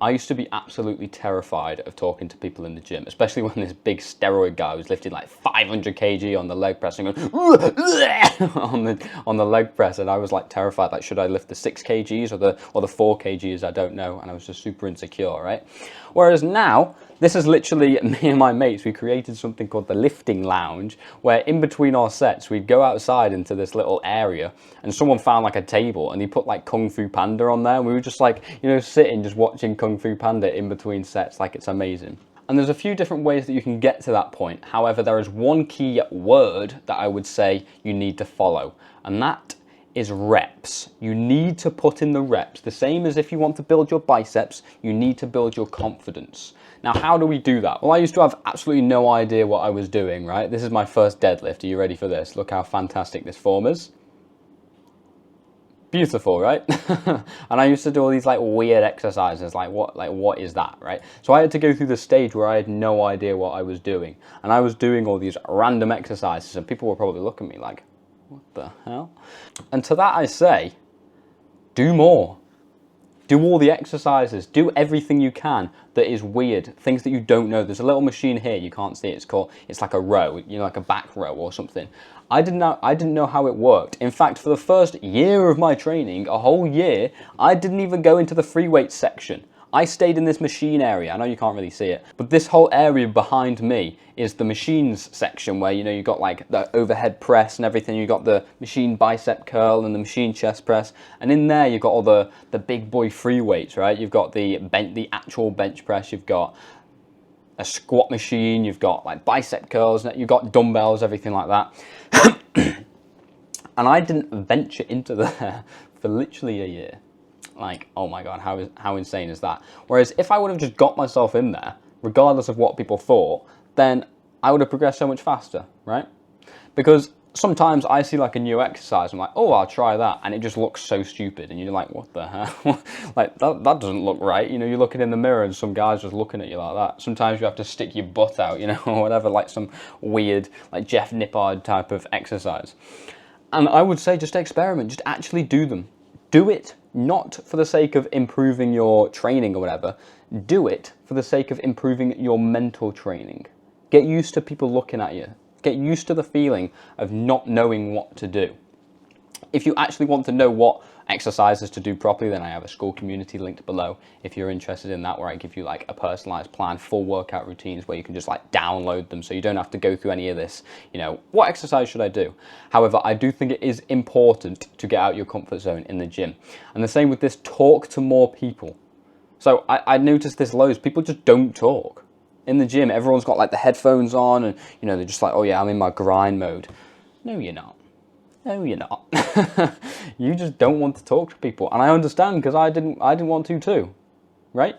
I used to be absolutely terrified of talking to people in the gym, especially when this big steroid guy was lifting like 500 kg on the leg press and going on the leg press, and I was like terrified. Like, should I lift the 6 kgs or the 4 kgs? I don't know, and I was just super insecure, right? Whereas now, this is literally me and my mates. We created something called the lifting lounge, where in between our sets, we'd go outside into this little area, and someone found like a table, and he put like Kung Fu Panda on there. And we were just like, you know, sitting, just watching Kung Fu Panda in between sets. Like, it's amazing. And there's a few different ways that you can get to that point. However, there is one key word that I would say you need to follow, and that is reps. You need to put in the reps. The same as if you want to build your biceps, you need to build your confidence. Now, how do we do that? Well, I used to have absolutely no idea what I was doing, right? This is my first deadlift. Are you ready for this? Look how fantastic this form is. Beautiful, right? And I used to do all these like weird exercises, like what is that, right? So I had to go through the stage where I had no idea what I was doing, and I was doing all these random exercises, and people were probably looking at me like, what the hell? And to that I say, do more. Do all the exercises. Do everything you can that is weird. Things that you don't know. There's a little machine here. You can't see it. It's like a row, you know, like a back row or something. I didn't know how it worked. In fact, for the first year of my training, a whole year, I didn't even go into the free weights section. I stayed in this machine area. I know you can't really see it, but this whole area behind me is the machines section, where, you know, you got like the overhead press and everything. You got the machine bicep curl and the machine chest press, and in there you've got all the big boy free weights, right? You've got the actual bench press. You've got a squat machine. You've got like bicep curls. You've got dumbbells, everything like that. And I didn't venture into there for literally a year. Like, oh my God, how insane is that? Whereas if I would have just got myself in there, regardless of what people thought, then I would have progressed so much faster, right? Because sometimes I see like a new exercise, I'm like, oh, I'll try that, and it just looks so stupid, and you're like, what the hell? Like, that doesn't look right. You know, you're looking in the mirror and some guy's just looking at you like that. Sometimes you have to stick your butt out, you know, or whatever, like some weird, like Jeff Nippard type of exercise. And I would say just experiment, just actually do them. Do it not for the sake of improving your training or whatever. Do it for the sake of improving your mental training. Get used to people looking at you. Get used to the feeling of not knowing what to do. If you actually want to know what exercises to do properly, then I have a school community linked below if you're interested in that, where I give you like a personalized plan, full workout routines where you can just like download them, so you don't have to go through any of this, you know, what exercise should I do? However, I do think it is important to get out your comfort zone in the gym. And the same with this, talk to more people. So I noticed this loads, people just don't talk. In the gym, everyone's got like the headphones on and, you know, they're just like, oh yeah, I'm in my grind mode. No, you're not. No, you're not. You just don't want to talk to people, and I understand, because I didn't want to too, right?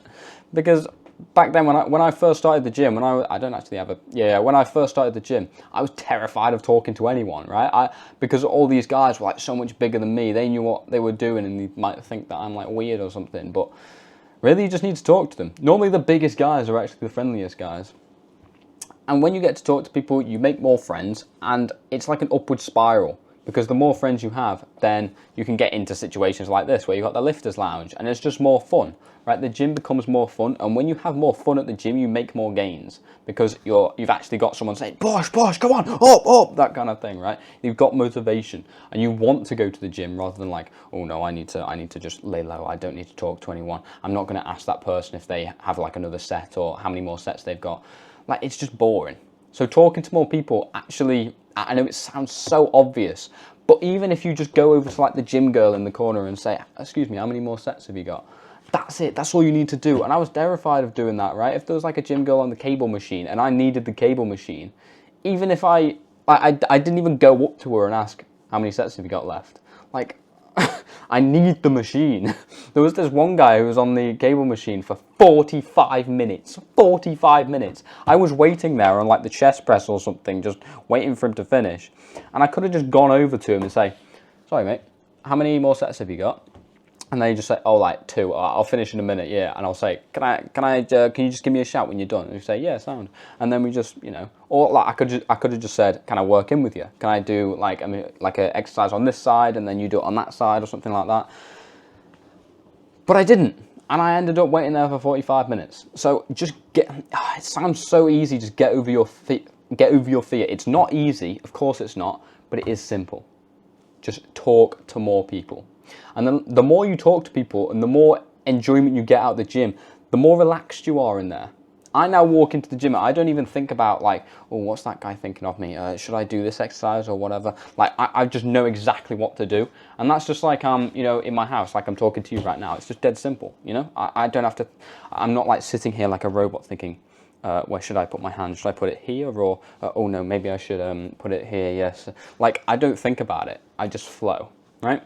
Because back then when I first started the gym, when I first started the gym, I was terrified of talking to anyone, right? Because all these guys were like so much bigger than me. They knew what they were doing, and you might think that I'm like weird or something, but really, you just need to talk to them. Normally, the biggest guys are actually the friendliest guys. And when you get to talk to people, you make more friends, and it's like an upward spiral. Because the more friends you have, then you can get into situations like this, where you've got the lifters lounge, and it's just more fun, right? The gym becomes more fun, and when you have more fun at the gym, you make more gains, because you've actually got someone saying, push, come on, up, that kind of thing, right? You've got motivation, and you want to go to the gym rather than like, oh no, I need to just lay low. I don't need to talk to anyone. I'm not going to ask that person if they have like another set or how many more sets they've got. Like, it's just boring. So talking to more people, actually, I know it sounds so obvious, but even if you just go over to like the gym girl in the corner and say, excuse me, how many more sets have you got? That's it, that's all you need to do. And I was terrified of doing that, right? If there was like a gym girl on the cable machine and I needed the cable machine, even if I didn't even go up to her and ask, how many sets have you got left? Like, I need the machine. There was this one guy who was on the cable machine for 45 minutes. 45 minutes. I was waiting there on like the chest press or something, just waiting for him to finish. And I could have just gone over to him and say, sorry mate, how many more sets have you got? And they just say, oh, like 2. I'll finish in a minute, yeah. And I'll say, can you just give me a shout when you're done? And you say, yeah, sound. And then we just, you know, or like I could have just said, can I work in with you? Can I do like an exercise on this side and then you do it on that side or something like that? But I didn't. And I ended up waiting there for 45 minutes. So just it sounds so easy, just get over your fear. It's not easy, of course it's not, but it is simple. Just talk to more people. And then the more you talk to people and the more enjoyment you get out of the gym, the more relaxed you are in there. I now walk into the gym, I don't even think about like, oh, what's that guy thinking of me? Should I do this exercise or whatever? Like, I just know exactly what to do. And that's just like, you know, in my house, like I'm talking to you right now. It's just dead simple, you know? I don't have to, I'm not like sitting here like a robot thinking, where should I put my hand? Should I put it here or, oh no, maybe I should put it here, yes. Like, I don't think about it. I just flow, right?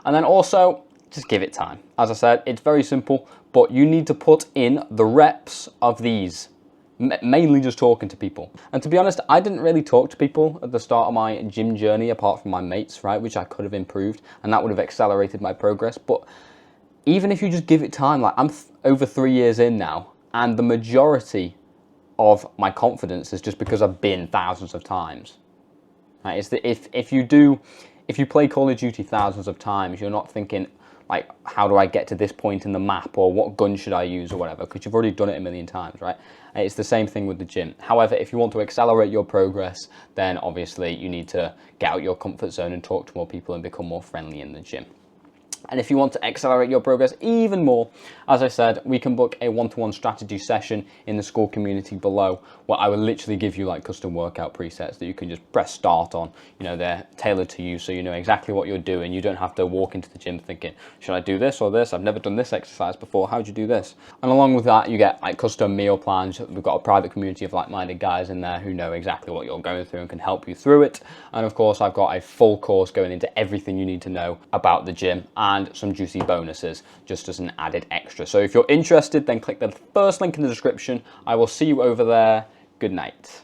And then also, just give it time. As I said, it's very simple, but you need to put in the reps of these, mainly just talking to people. And to be honest, I didn't really talk to people at the start of my gym journey, apart from my mates, right, which I could have improved, and that would have accelerated my progress. But even if you just give it time, like I'm over 3 years in now, and the majority of my confidence is just because I've been thousands of times. Right? It's that if you play Call of Duty thousands of times, you're not thinking, like, how do I get to this point in the map, or what gun should I use, or whatever, because you've already done it a million times, right? It's the same thing with the gym. However, if you want to accelerate your progress, then obviously you need to get out your comfort zone and talk to more people and become more friendly in the gym. And if you want to accelerate your progress even more, as I said, we can book a one-to-one strategy session in the school community below, where I will literally give you like custom workout presets that you can just press start on. You know, they're tailored to you, so you know exactly what you're doing. You don't have to walk into the gym thinking, should I do this or this? I've never done this exercise before. How'd you do this? And along with that, you get like custom meal plans. We've got a private community of like-minded guys in there who know exactly what you're going through and can help you through it. And of course, I've got a full course going into everything you need to know about the gym, and some juicy bonuses just as an added extra. So if you're interested, then click the first link in the description. I will see you over there. Good night.